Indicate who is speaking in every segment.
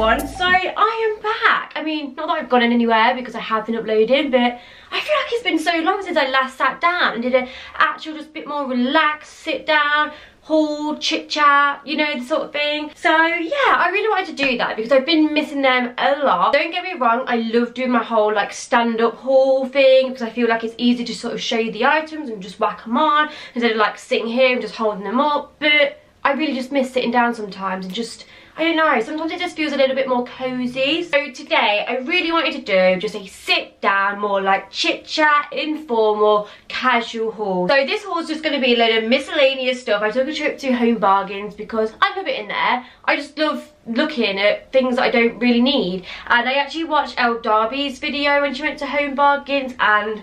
Speaker 1: everyone. So I am back. I mean, not that I've gone anywhere because I have been uploading, but I feel like it's been so long since I last sat down and did an actual just bit more relaxed sit down haul, chit chat, you know, the sort of thing. So yeah, I really wanted to do that because I've been missing them a lot. Don't get me wrong, I love doing my whole like stand-up haul thing because I feel like it's easy to sort of show you the items and just whack them on instead of like sitting here and just holding them up. But I really just miss sitting down sometimes and just, I don't know, sometimes it just feels a little bit more cozy. So today I really wanted to do just a sit down, more like chit chat, informal, casual haul. So this haul is just going to be a load of miscellaneous stuff. I took a trip to Home Bargains because I love it in there. I just love looking at things that I don't really need. And I actually watched Elle Darby's video when she went to Home Bargains, and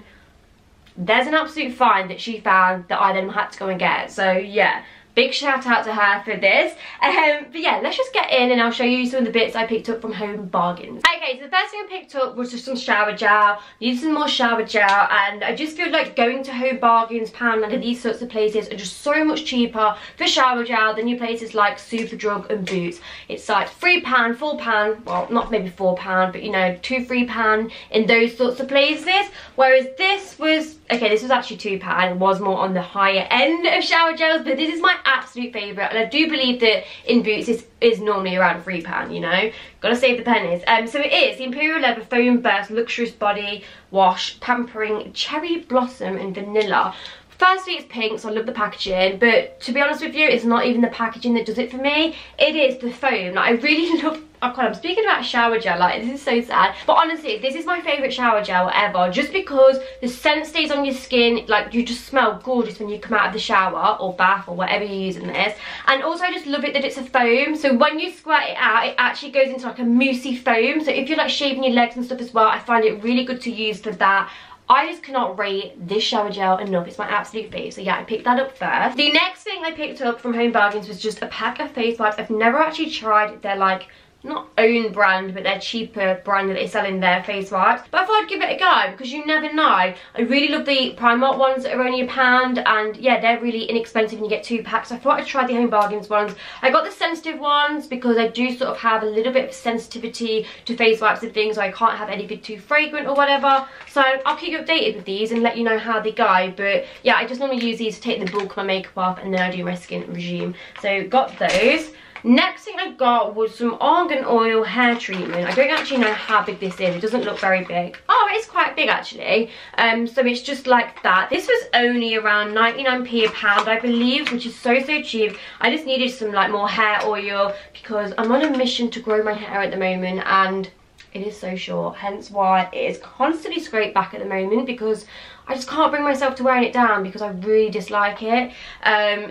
Speaker 1: there's an absolute find that she found that I then had to go and get. So yeah, big shout out to her for this. But yeah, let's just get in and I'll show you some of the bits I picked up from Home Bargains. Okay, so the first thing I picked up was just some shower gel. Needed some more shower gel, and I just feel like going to Home Bargains, Poundland, and these sorts of places are just so much cheaper for shower gel than your places like Superdrug and Boots. It's like £3, £4, well not maybe £4, but you know, £2, £3 in those sorts of places. Whereas this was, okay, this was actually £2. It was more on the higher end of shower gels, but this is my absolute favourite, and I do believe that in Boots this is normally around £3, you know, gotta save the pennies. So it is the Imperial Leather Foam Burst Luxurious Body Wash Pampering Cherry Blossom and Vanilla. Firstly, it's pink, so I love the packaging, but to be honest with you, it's not even the packaging that does it for me. It is the foam. Like, I really love, oh god, I'm speaking about shower gel, like, this is so sad. But honestly, this is my favourite shower gel ever, just because the scent stays on your skin, like, you just smell gorgeous when you come out of the shower, or bath, or whatever you're using this. And also, I just love it that it's a foam, so when you squirt it out, it actually goes into like a moussey foam. So if you're like shaving your legs and stuff as well, I find it really good to use for that. I just cannot rate this shower gel enough. It's my absolute fave. So yeah, I picked that up first. The next thing I picked up from Home Bargains was just a pack of face wipes. I've never actually tried their like, not own brand, but their cheaper brand that they sell in their face wipes. But I thought I'd give it a go because you never know. I really love the Primark ones that are only £1, and yeah, they're really inexpensive and you get 2 packs. So I thought I'd try the Home Bargains ones. I got the sensitive ones because I do sort of have a little bit of sensitivity to face wipes and things, so I can't have anything too fragrant or whatever. So I'll keep you updated with these and let you know how they go. But yeah, I just normally use these to take the bulk of my makeup off, and then I do my skin regime. So got those. Next thing I got was some Argan oil hair treatment. I don't actually know how big this is. It doesn't look very big. Oh, it's quite big actually. So it's just like that. This was only around 99p a pound, I believe, which is so cheap. I just needed some like more hair oil because I'm on a mission to grow my hair at the moment, and it is so short, hence why it is constantly scraped back at the moment because I just can't bring myself to wearing it down because I really dislike it.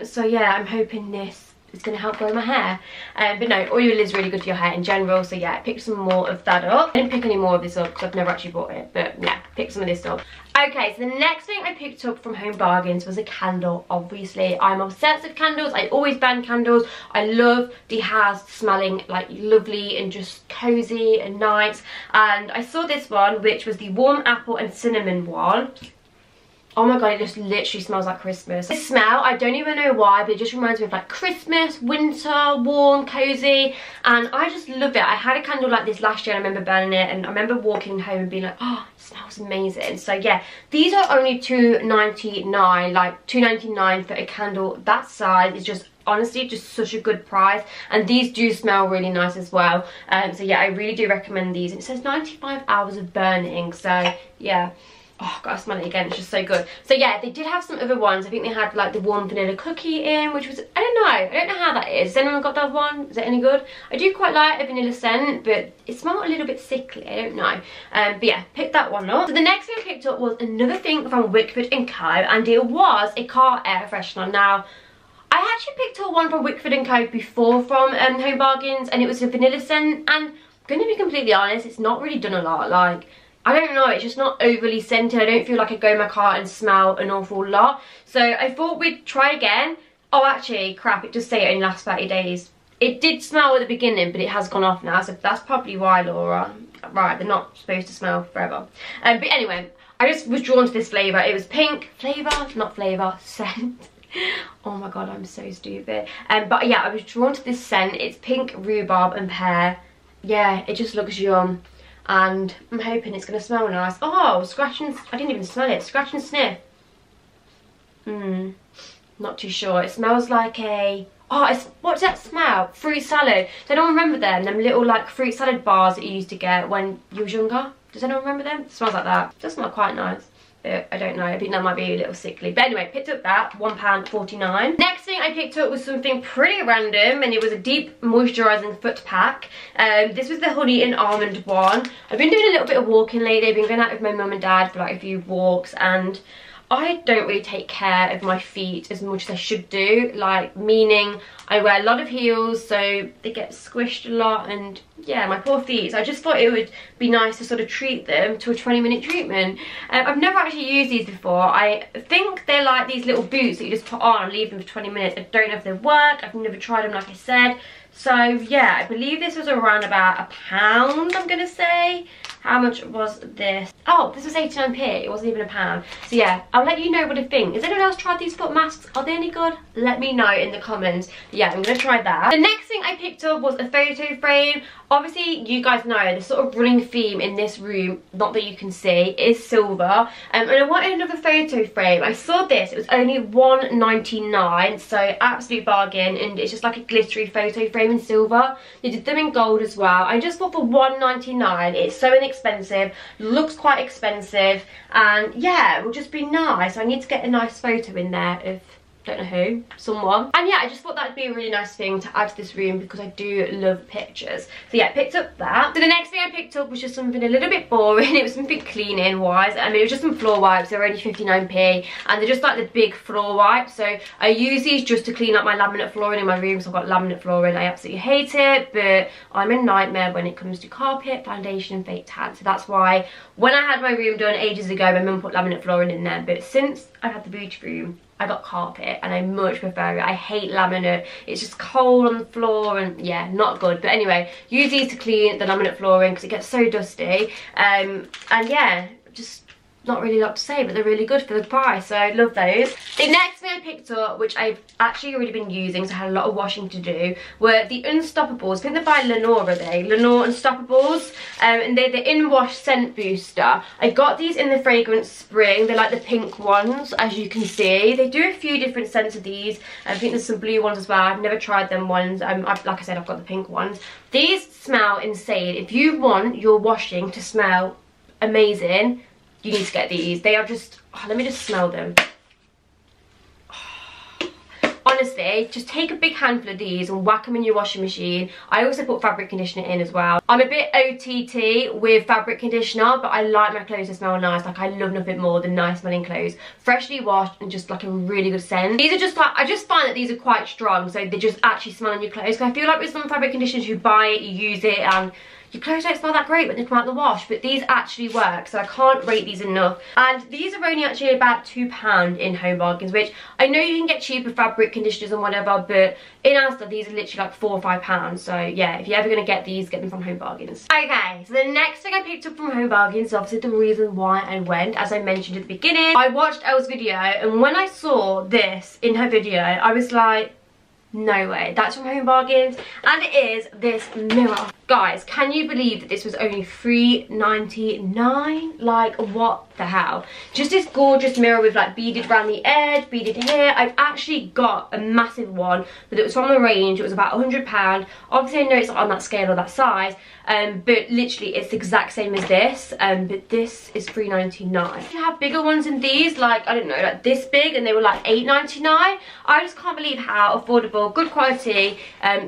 Speaker 1: So yeah, I'm hoping this is going to help grow my hair. But no, oil is really good for your hair in general, so yeah, I picked some more of that up. I didn't pick any more of this up because I've never actually bought it, but yeah, pick some of this up. Okay, so the next thing I picked up from Home Bargains was a candle. Obviously, I'm obsessed with candles. I always burn candles. I love the house smelling like lovely and just cozy and nice. And I saw this one, which was the warm apple and cinnamon one. Oh my god, it just literally smells like Christmas. This smell, I don't even know why, but it just reminds me of like Christmas, winter, warm, cozy, and I just love it. I had a candle like this last year and I remember burning it, and I remember walking home and being like, oh, it smells amazing. So yeah, these are only £2.99, like £2.99 for a candle that size. Is just honestly just such a good price, and these do smell really nice as well. So yeah, I really do recommend these. And it says 95 hours of burning, so yeah. Oh, gotta smell it again, it's just so good. So yeah, they did have some other ones. I think they had like the warm vanilla cookie in, which was, I don't know how that is. Has anyone got that one? Is it any good? I do quite like a vanilla scent, but it smelled a little bit sickly, I don't know. But yeah, picked that one up. So the next thing I picked up was another thing from Wickford & Co, and it was a car air freshener. Now, I actually picked up one from Wickford & Co before from Home Bargains, and it was a vanilla scent, and I'm gonna be completely honest, it's not really done a lot. Like, I don't know, it's just not overly scented. I don't feel like I go in my car and smell an awful lot. So I thought we'd try again. Oh, actually, crap, it does say it only lasts 30 days. It did smell at the beginning, but it has gone off now, so that's probably why, Laura. Right, they're not supposed to smell forever. But anyway, I just was drawn to this flavour. It was pink. Flavour? Not flavour. Scent. Oh my god, I'm so stupid. But yeah, I was drawn to this scent. It's pink, rhubarb and pear. yeah, it just looks yum. And I'm hoping it's going to smell nice. Oh, scratch and... I didn't even smell it. Scratch and sniff. Not too sure. It smells like a... Oh, what does that smell? Fruit salad. Does anyone remember them? Them little like fruit salad bars that you used to get when you was younger? Does anyone remember them? It smells like that. It does smell quite nice. But I don't know. I think that might be a little sickly. But anyway, picked up that. £1.49. Next thing I picked up was something pretty random, and it was a deep moisturising foot pack. This was the honey and almond one. I've been doing a little bit of walking lately. I've been going out with my mum and dad for like a few walks, and I don't really take care of my feet as much as I should do, like meaning I wear a lot of heels, so they get squished a lot, and yeah, my poor feet. So I just thought it would be nice to sort of treat them to a 20-minute treatment. I've never actually used these before. I think they're like these little boots that you just put on and leave them for 20 minutes. I don't know if they work. I've never tried them, like I said. So yeah, I believe this was around about £1, I'm gonna say. How much was this? Oh, this was 89p. It wasn't even £1. So yeah, I'll let you know what I think. Has anyone else tried these foot masks? Are they any good? Let me know in the comments. Yeah, I'm gonna try that. The next thing I picked up was a photo frame. Obviously, you guys know the sort of running theme in this room, not that you can see, is silver. And I wanted another photo frame. I saw this. It was only £1.99, so absolute bargain. And it's just like a glittery photo frame in silver. They did them in gold as well. I just thought for £1.99, it's so inexpensive, looks quite expensive, and yeah, it will just be nice. I need to get a nice photo in there of, don't know who, someone. And yeah, I just thought that'd be a really nice thing to add to this room because I do love pictures. So yeah, I picked up that. So the next thing I picked up was just something a little bit boring. It was something cleaning wise. I mean, it was just some floor wipes. They were only 59p, and they're just like the big floor wipes. So I use these just to clean up my laminate flooring in my room. So I've got laminate flooring. I absolutely hate it, but I'm a nightmare when it comes to carpet, foundation and fake tan. So that's why when I had my room done ages ago, my mum put laminate flooring in there. But since I had the beauty room, I got carpet, and I much prefer it. I hate laminate. It's just cold on the floor, and yeah, not good. But anyway, use these to clean the laminate flooring because it gets so dusty. And yeah, just not really a lot to say, but they're really good for the price, so I love those. The next thing I picked up, which I've actually already been using, so I had a lot of washing to do, were the Unstoppables. I think they're by Lenore, are they? Lenore Unstoppables. And they're the in-wash scent booster. I got these in the fragrance spring. They're like the pink ones, as you can see. They do a few different scents of these. I think there's some blue ones as well. I've never tried them ones. Like I said, I've got the pink ones. These smell insane. If you want your washing to smell amazing, you need to get these. They are just, oh, let me just smell them. Honestly, just take a big handful of these and whack them in your washing machine. I also put fabric conditioner in as well. I'm a bit OTT with fabric conditioner, but I like my clothes to smell nice. Like, I love nothing more than nice smelling clothes. Freshly washed and just like a really good scent. These are just like, I just find that these are quite strong, so they just actually smell on your clothes. Because I feel like with some fabric conditioners, you buy it, you use it, and your clothes don't smell that great when they come out the wash, but these actually work, so I can't rate these enough. And these are only actually about £2 in Home Bargains, which I know you can get cheaper fabric conditioners and whatever, but in Asda these are literally like £4 or £5. So yeah, if you're ever going to get these, get them from Home Bargains. Okay, so the next thing I picked up from Home Bargains is obviously the reason why I went, as I mentioned at the beginning. I watched Elle's video, and when I saw this in her video, I was like, no way, that's from Home Bargains. And it is this mirror. Guys, can you believe that this was only £3.99? Like, what the hell? Just this gorgeous mirror with like beaded around the edge, beaded here. I've actually got a massive one, but it was from the range. It was about £100. Obviously I know it's not on that scale or that size, but literally it's the exact same as this, but this is £3.99. You have bigger ones than these, like, I don't know, like this big, and they were like £8.99. I just can't believe how affordable, good quality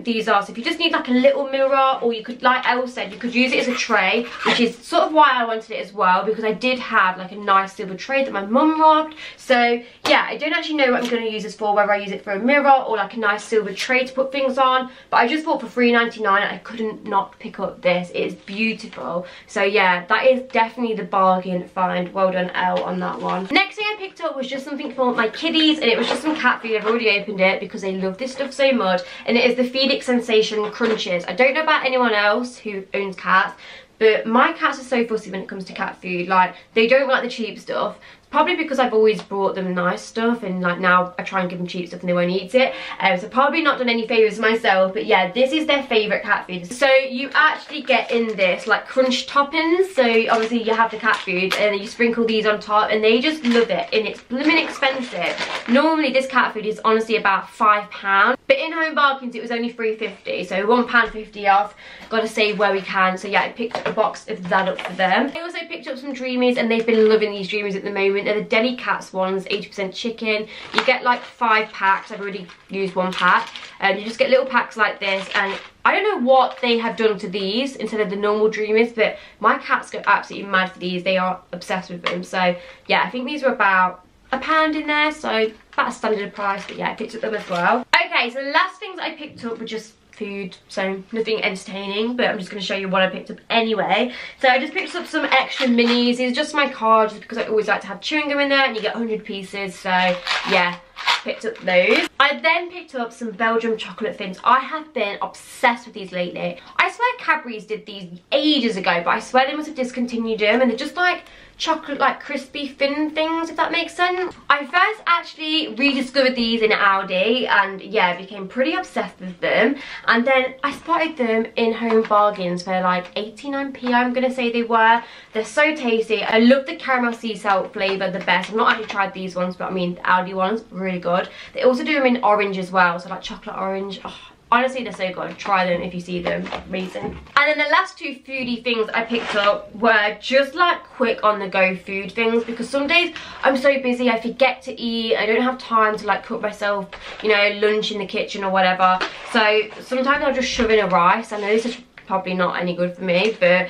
Speaker 1: these are. So if you just need like a little mirror, or you could, like Elle said, you could use it as a tray, which is sort of why I wanted it as well, because I did have like a nice silver tray that my mum robbed. So yeah, I don't actually know what I'm going to use this for, whether I use it for a mirror or like a nice silver tray to put things on, but I just thought for £3.99 I couldn't not pick up this. It is beautiful. So yeah, that is definitely the bargain find. Well done, Elle, on that one. Next thing I picked up was just something for my kiddies, and it was just some cat food. I've already opened it because they love this stuff so much, and it is the Felix Sensation Crunches. I don't know about anyone else who owns cats, but my cats are so fussy when it comes to cat food. Like, they don't like the cheap stuff. Probably because I've always brought them nice stuff, and like now I try and give them cheap stuff and they won't eat it. So probably not done any favours myself, but yeah, this is their favourite cat food. So you actually get in this like crunch toppings. So obviously you have the cat food and then you sprinkle these on top, and they just love it, and it's blooming expensive. Normally this cat food is honestly about £5, but in Home Bargains it was only £3.50, so £1.50 off. Gotta save where we can. So yeah, I picked a box of that up for them. I also picked up some Dreamies, and they've been loving these Dreamies at the moment. They're the Deli Cats ones, 80% chicken. You get like 5 packs. I've already used 1 pack. You just get little packs like this, and I don't know what they have done to these instead of the normal Dreamies, but my cats go absolutely mad for these. They are obsessed with them. So yeah, I think these were about £1 in there, so about a standard price, but yeah, I picked up them as well. Okay, so the last things I picked up were just food, so nothing entertaining, but I'm just going to show you what I picked up anyway. So I just picked up some extra minis. These are just my cards because I always like to have chewing gum in there, and you get 100 pieces, so yeah, picked up those. I then picked up some Belgium chocolate fins. I have been obsessed with these lately. I swear Cadbury's did these ages ago, but I swear they must have discontinued them, and they're just like chocolate, like crispy fin things, if that makes sense. I first actually rediscovered these in Aldi, and yeah, became pretty obsessed with them. And then I spotted them in Home Bargains for like 89p, I'm gonna say they were. They're so tasty. I love the caramel sea salt flavour the best. I've not actually tried these ones, but I mean the Aldi ones, really good. They also do them in orange as well, so like chocolate orange. Oh, honestly, they're so good. Try them if you see them. Amazing. And then the last 2 foodie things I picked up were just like quick on the go food things, because some days I'm so busy I forget to eat. I don't have time to like cook myself, you know, lunch in the kitchen or whatever. So sometimes I'll just shove in a rice. I know this is probably not any good for me, but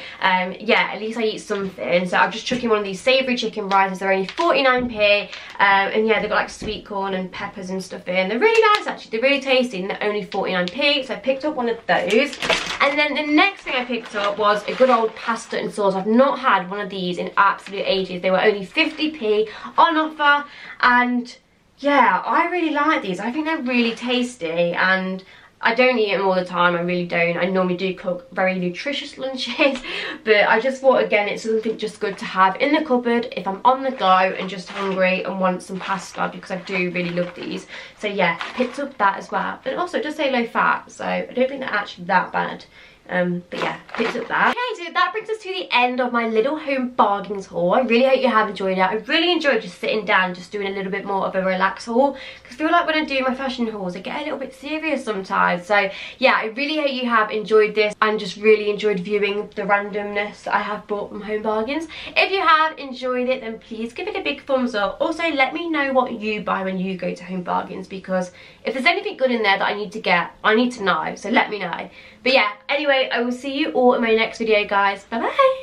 Speaker 1: yeah, at least I eat something. So I've just chucked in one of these savoury chicken rices. They're only 49p, and yeah, they've got like sweet corn and peppers and stuff in. They're really nice actually, they're really tasty, and they're only 49p, so I picked up one of those. And then the next thing I picked up was a good old pasta and sauce. I've not had one of these in absolute ages. They were only 50p on offer, and yeah, I really like these. I think they're really tasty, and I don't eat them all the time, I really don't. I normally do cook very nutritious lunches, but I just thought, again, it's something just good to have in the cupboard if I'm on the go and just hungry and want some pasta, because I do really love these. So yeah, picked up that as well. And also, it does say low fat, so I don't think they're actually that bad. But yeah, picked up that. Okay, so that brings us to the end of my little Home Bargains haul. I really hope you have enjoyed it. I really enjoyed just sitting down, just doing a little bit more of a relaxed haul, because I feel like when I do my fashion hauls, I get a little bit serious sometimes. So yeah, I really hope you have enjoyed this, and just really enjoyed viewing the randomness that I have bought from Home Bargains. If you have enjoyed it, then please give it a big thumbs up. Also, let me know what you buy when you go to Home Bargains, because if there's anything good in there that I need to get, I need to know, so let me know. But yeah, anyway, I will see you all in my next video, guys. Bye bye.